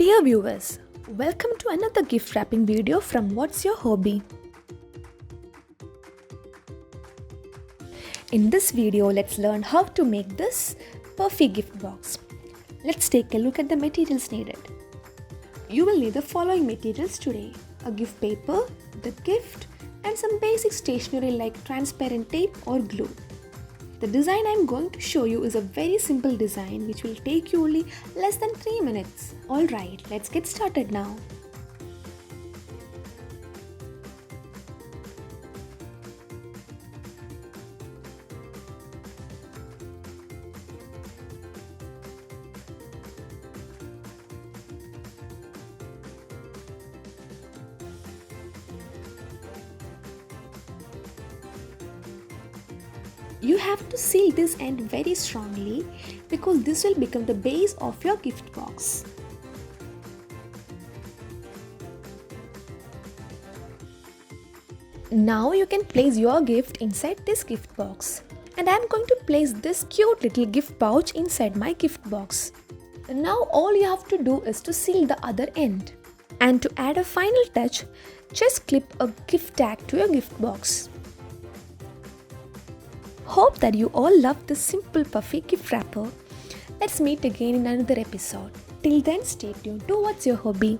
Dear viewers, welcome to another gift wrapping video from What's Your Hobby. In this video, let's learn how to make this puffy gift box. Let's take a look at the materials needed. You will need the following materials today: a gift paper, the gift, and some basic stationery like transparent tape or glue. The design I am going to show you is a very simple design which will take you only less than 3 minutes. Alright, let's get started now. You have to seal this end very strongly because this will become the base of your gift box. Now you can place your gift inside this gift box. And I am going to place this cute little gift pouch inside my gift box. Now all you have to do is to seal the other end. And to add a final touch, just clip a gift tag to your gift box. Hope that you all love this simple puffy gift wrapper. Let's meet again in another episode. Till then, stay tuned to What's Your Hobby.